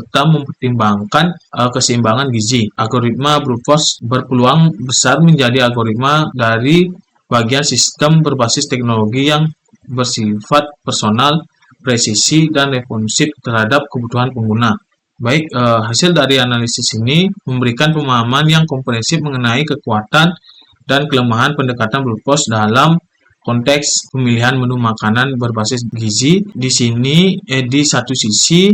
serta mempertimbangkan keseimbangan gizi. Algoritma brute force berpeluang besar menjadi algoritma dari bagian sistem berbasis teknologi yang bersifat personal, presisi, dan responsif terhadap kebutuhan pengguna. Baik, hasil dari analisis ini memberikan pemahaman yang komprehensif mengenai kekuatan dan kelemahan pendekatan brute force dalam konteks pemilihan menu makanan berbasis gizi. Di sini, di satu sisi,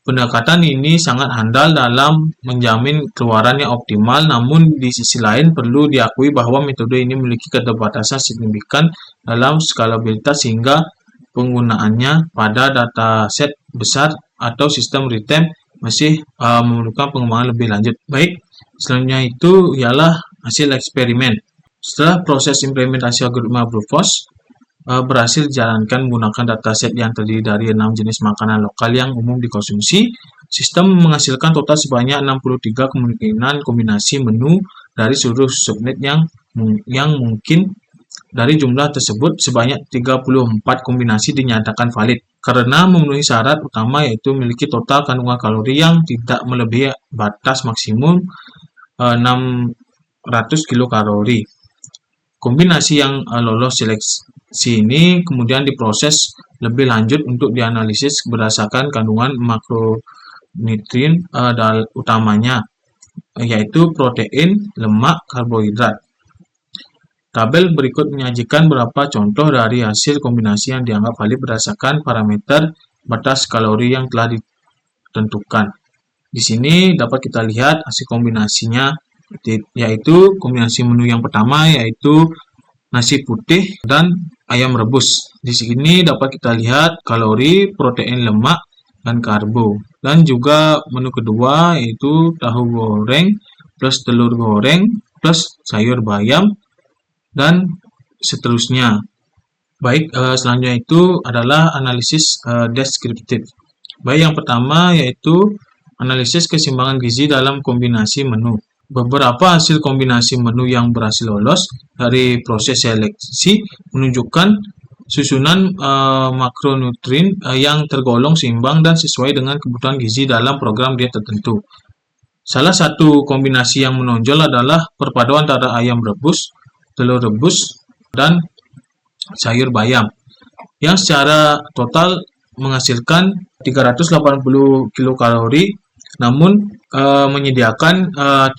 pendekatan ini sangat handal dalam menjamin keluaran yang optimal, namun di sisi lain perlu diakui bahwa metode ini memiliki keterbatasan signifikan dalam skalabilitas sehingga penggunaannya pada dataset besar atau sistem real-time masih memerlukan pengembangan lebih lanjut. Baik, selanjutnya itu ialah hasil eksperimen. Setelah proses implementasi algoritma brute force berhasil dijalankan menggunakan dataset yang terdiri dari 6 jenis makanan lokal yang umum dikonsumsi, sistem menghasilkan total sebanyak 63 kemungkinan kombinasi menu dari seluruh subnet yang mungkin. Dari jumlah tersebut, sebanyak 34 kombinasi dinyatakan valid karena memenuhi syarat utama, yaitu memiliki total kandungan kalori yang tidak melebihi batas maksimum 600 kilokalori. Kombinasi yang lolos seleksi ini kemudian diproses lebih lanjut untuk dianalisis berdasarkan kandungan makronutrien utamanya, yaitu protein, lemak, karbohidrat. Tabel berikut menyajikan beberapa contoh dari hasil kombinasi yang dianggap valid berdasarkan parameter batas kalori yang telah ditentukan. Di sini dapat kita lihat hasil kombinasinya, yaitu kombinasi menu yang pertama yaitu nasi putih dan ayam rebus. Di sini dapat kita lihat kalori, protein, lemak, dan karbo. Dan juga menu kedua yaitu tahu goreng plus telur goreng plus sayur bayam dan seterusnya. Baik, selanjutnya itu adalah analisis deskriptif. Baik, yang pertama yaitu analisis keseimbangan gizi dalam kombinasi menu. Beberapa hasil kombinasi menu yang berhasil lolos dari proses seleksi menunjukkan susunan makronutrien yang tergolong seimbang dan sesuai dengan kebutuhan gizi dalam program diet tertentu. Salah satu kombinasi yang menonjol adalah perpaduan antara ayam rebus, telur rebus, dan sayur bayam yang secara total menghasilkan 380 kilokalori namun menyediakan 36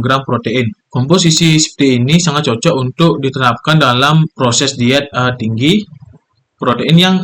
gram protein. Komposisi seperti ini sangat cocok untuk diterapkan dalam proses diet tinggi protein yang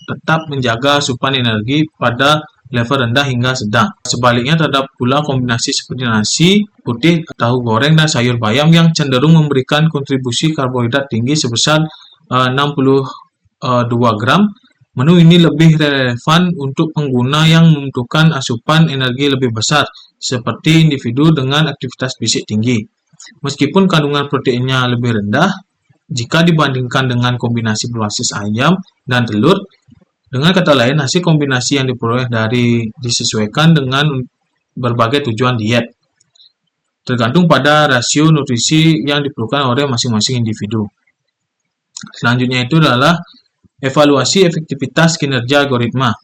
tetap menjaga asupan energi pada level rendah hingga sedang. Sebaliknya terdapat pula kombinasi seperti nasi putih, tahu goreng, dan sayur bayam yang cenderung memberikan kontribusi karbohidrat tinggi sebesar 62 gram. Menu ini lebih relevan untuk pengguna yang membutuhkan asupan energi lebih besar, seperti individu dengan aktivitas fisik tinggi. Meskipun kandungan proteinnya lebih rendah jika dibandingkan dengan kombinasi berbasis ayam dan telur, dengan kata lain, hasil kombinasi yang diperoleh disesuaikan dengan berbagai tujuan diet, tergantung pada rasio nutrisi yang diperlukan oleh masing-masing individu. Selanjutnya itu adalah evaluasi efektivitas kinerja algoritma.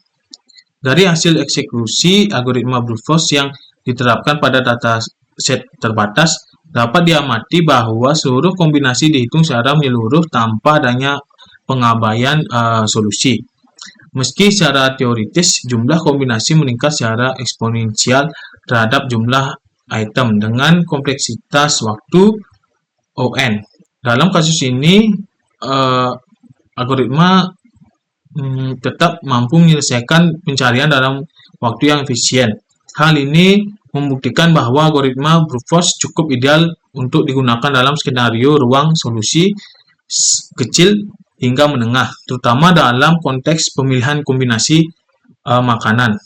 Dari hasil eksekusi algoritma brute force yang diterapkan pada dataset terbatas, dapat diamati bahwa seluruh kombinasi dihitung secara menyeluruh tanpa adanya pengabaian solusi. Meski secara teoritis jumlah kombinasi meningkat secara eksponensial terhadap jumlah item dengan kompleksitas waktu ON. Dalam kasus ini, algoritma tetap mampu menyelesaikan pencarian dalam waktu yang efisien. Hal ini membuktikan bahwa algoritma brute force cukup ideal untuk digunakan dalam skenario ruang solusi kecil hingga menengah, terutama dalam konteks pemilihan kombinasi makanan.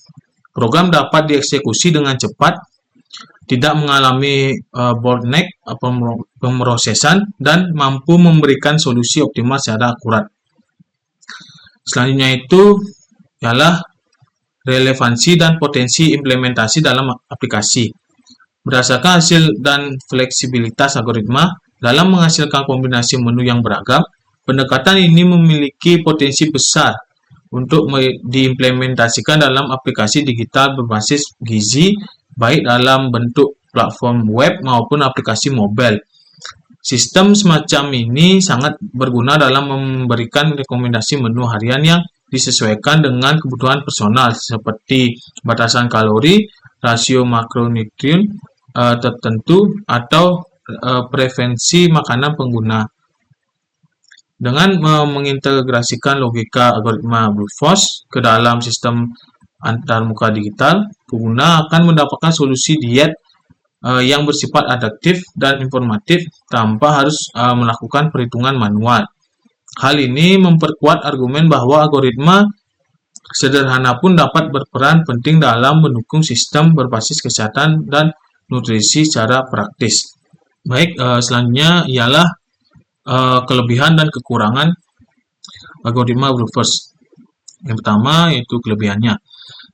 Program dapat dieksekusi dengan cepat, tidak mengalami bottleneck pemrosesan, dan mampu memberikan solusi optimal secara akurat. Selanjutnya itu ialah relevansi dan potensi implementasi dalam aplikasi. Berdasarkan hasil dan fleksibilitas algoritma dalam menghasilkan kombinasi menu yang beragam, pendekatan ini memiliki potensi besar untuk diimplementasikan dalam aplikasi digital berbasis gizi, baik dalam bentuk platform web maupun aplikasi mobile. Sistem semacam ini sangat berguna dalam memberikan rekomendasi menu harian yang disesuaikan dengan kebutuhan personal, seperti batasan kalori, rasio makronutrien tertentu, atau preferensi makanan pengguna. Dengan mengintegrasikan logika algoritma brute force ke dalam sistem antarmuka digital, pengguna akan mendapatkan solusi diet yang bersifat adaptif dan informatif tanpa harus melakukan perhitungan manual. Hal ini memperkuat argumen bahwa algoritma sederhana pun dapat berperan penting dalam mendukung sistem berbasis kesehatan dan nutrisi secara praktis. Baik, selanjutnya ialah kelebihan dan kekurangan algoritma brute force. Yang pertama yaitu kelebihannya.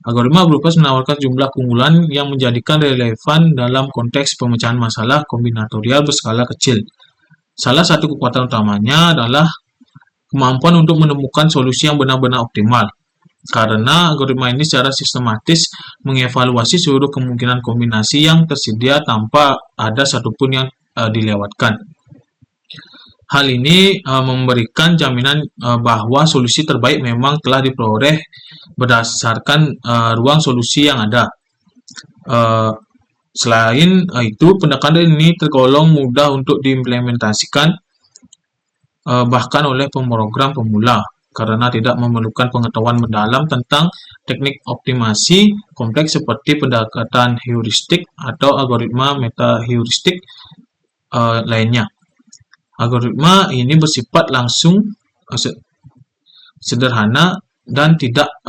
Algoritma brute force menawarkan jumlah keunggulan yang menjadikan relevan dalam konteks pemecahan masalah kombinatorial berskala kecil. Salah satu kekuatan utamanya adalah kemampuan untuk menemukan solusi yang benar-benar optimal. Karena algoritma ini secara sistematis mengevaluasi seluruh kemungkinan kombinasi yang tersedia tanpa ada satupun yang dilewatkan. Hal ini memberikan jaminan bahwa solusi terbaik memang telah diperoleh berdasarkan ruang solusi yang ada. Selain itu, pendekatan ini tergolong mudah untuk diimplementasikan bahkan oleh pemrogram pemula, karena tidak memerlukan pengetahuan mendalam tentang teknik optimasi kompleks seperti pendekatan heuristik atau algoritma meta-heuristik lainnya. Algoritma ini bersifat langsung, sederhana, dan tidak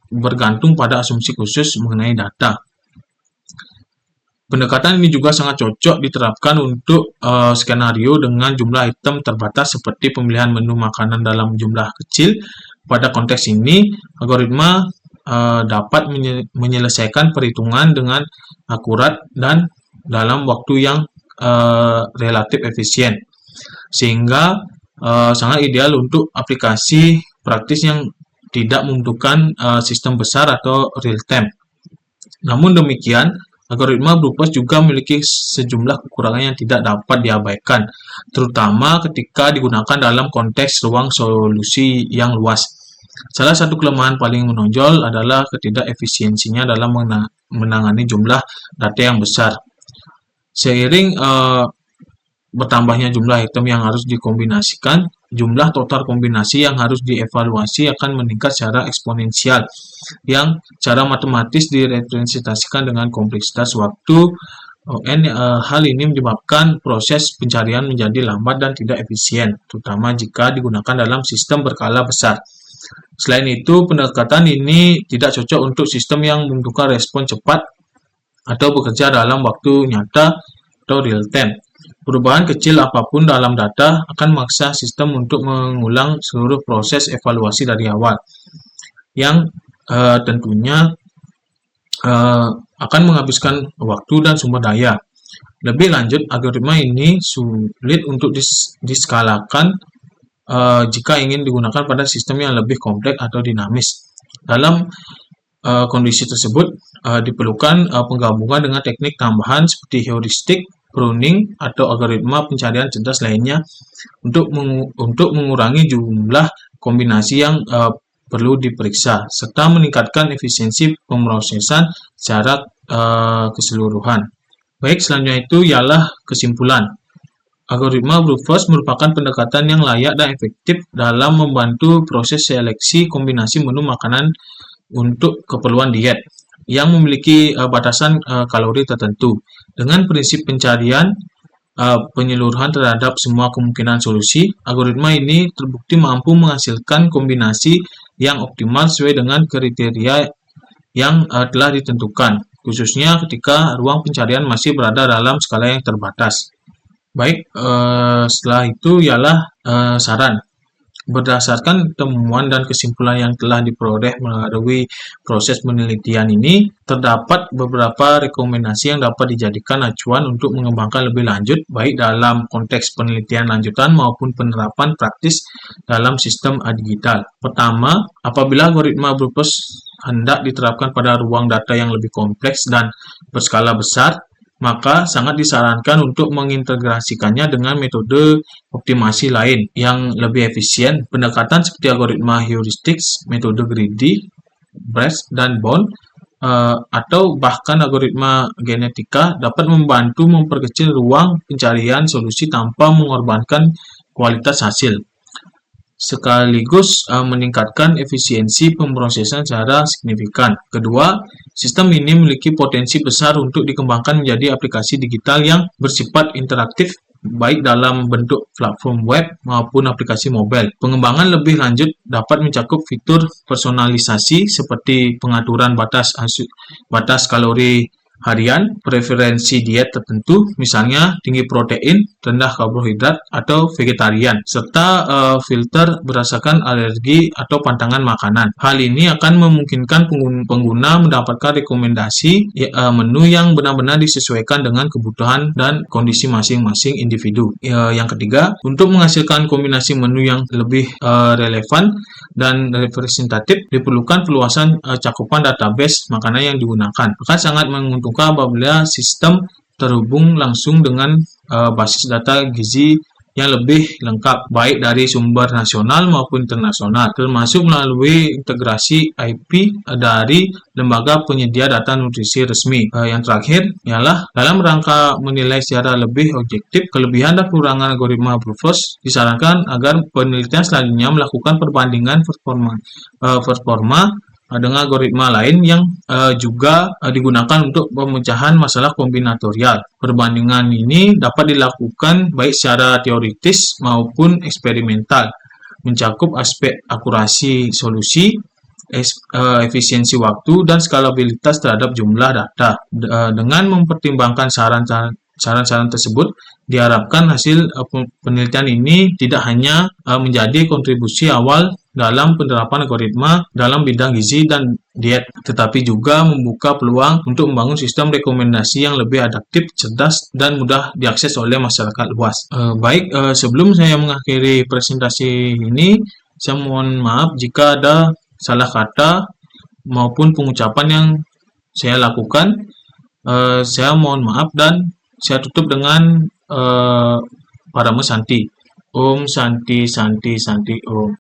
bergantung pada asumsi khusus mengenai data. Pendekatan ini juga sangat cocok diterapkan untuk skenario dengan jumlah item terbatas seperti pemilihan menu makanan dalam jumlah kecil. Pada konteks ini, algoritma dapat menyelesaikan perhitungan dengan akurat dan dalam waktu yang relatif efisien, sehingga sangat ideal untuk aplikasi praktis yang tidak membutuhkan sistem besar atau real time. Namun demikian, algoritma brute force juga memiliki sejumlah kekurangan yang tidak dapat diabaikan, terutama ketika digunakan dalam konteks ruang solusi yang luas. Salah satu kelemahan paling menonjol adalah ketidakefisiensinya dalam menangani jumlah data yang besar. Seiring bertambahnya jumlah item yang harus dikombinasikan, jumlah total kombinasi yang harus dievaluasi akan meningkat secara eksponensial, yang secara matematis direpresentasikan dengan kompleksitas waktu n. Hal ini menyebabkan proses pencarian menjadi lambat dan tidak efisien, terutama jika digunakan dalam sistem berskala besar. Selain itu, pendekatan ini tidak cocok untuk sistem yang membutuhkan respon cepat atau bekerja dalam waktu nyata atau real time. Perubahan kecil apapun dalam data akan memaksa sistem untuk mengulang seluruh proses evaluasi dari awal, yang tentunya akan menghabiskan waktu dan sumber daya. Lebih lanjut, algoritma ini sulit untuk diskalakan jika ingin digunakan pada sistem yang lebih kompleks atau dinamis. Dalam kondisi tersebut, diperlukan penggabungan dengan teknik tambahan seperti heuristik, pruning, atau algoritma pencarian cerdas lainnya untuk mengurangi jumlah kombinasi yang perlu diperiksa, serta meningkatkan efisiensi pemrosesan secara keseluruhan. Baik, selanjutnya itu ialah kesimpulan. Algoritma brute force merupakan pendekatan yang layak dan efektif dalam membantu proses seleksi kombinasi menu makanan untuk keperluan diet yang memiliki batasan kalori tertentu. Dengan prinsip pencarian penyeluruhan terhadap semua kemungkinan solusi, algoritma ini terbukti mampu menghasilkan kombinasi yang optimal sesuai dengan kriteria yang telah ditentukan, khususnya ketika ruang pencarian masih berada dalam skala yang terbatas. Baik, setelah itu ialah saran. Berdasarkan temuan dan kesimpulan yang telah diperoleh melalui proses penelitian ini, terdapat beberapa rekomendasi yang dapat dijadikan acuan untuk mengembangkan lebih lanjut, baik dalam konteks penelitian lanjutan maupun penerapan praktis dalam sistem digital. Pertama, apabila algoritma Brutus hendak diterapkan pada ruang data yang lebih kompleks dan berskala besar, maka sangat disarankan untuk mengintegrasikannya dengan metode optimasi lain yang lebih efisien. Pendekatan seperti algoritma heuristics, metode greedy, breadth, dan bound, atau bahkan algoritma genetika dapat membantu memperkecil ruang pencarian solusi tanpa mengorbankan kualitas hasil, sekaligus meningkatkan efisiensi pemrosesan secara signifikan. Kedua, sistem ini memiliki potensi besar untuk dikembangkan menjadi aplikasi digital yang bersifat interaktif, baik dalam bentuk platform web maupun aplikasi mobile. Pengembangan lebih lanjut dapat mencakup fitur personalisasi seperti pengaturan batas kalori harian, preferensi diet tertentu, misalnya tinggi protein, rendah karbohidrat, atau vegetarian, serta filter berdasarkan alergi atau pantangan makanan. Hal ini akan memungkinkan pengguna mendapatkan rekomendasi menu yang benar-benar disesuaikan dengan kebutuhan dan kondisi masing-masing individu. Yang ketiga, untuk menghasilkan kombinasi menu yang lebih relevan dan representatif, diperlukan perluasan cakupan database makanan yang digunakan. Akan sangat menguntungkan apabila sistem terhubung langsung dengan basis data gizi yang lebih lengkap, baik dari sumber nasional maupun internasional, termasuk melalui integrasi IP dari lembaga penyedia data nutrisi resmi. Yang terakhir ialah dalam rangka menilai secara lebih objektif kelebihan dan kekurangan algoritma Brutus, disarankan agar penelitian selanjutnya melakukan perbandingan performa dengan algoritma lain yang juga digunakan untuk pemecahan masalah kombinatorial. Perbandingan ini dapat dilakukan baik secara teoritis maupun eksperimental, mencakup aspek akurasi solusi, efisiensi waktu, dan skalabilitas terhadap jumlah data. Dengan mempertimbangkan saran-saran tersebut, diharapkan hasil penelitian ini tidak hanya menjadi kontribusi awal dalam penerapan algoritma dalam bidang gizi dan diet, tetapi juga membuka peluang untuk membangun sistem rekomendasi yang lebih adaptif, cerdas, dan mudah diakses oleh masyarakat luas. Sebelum saya mengakhiri presentasi ini, saya mohon maaf jika ada salah kata maupun pengucapan yang saya lakukan. Saya mohon maaf dan saya tutup dengan Parama Santi. Om Santi Santi Santi Om.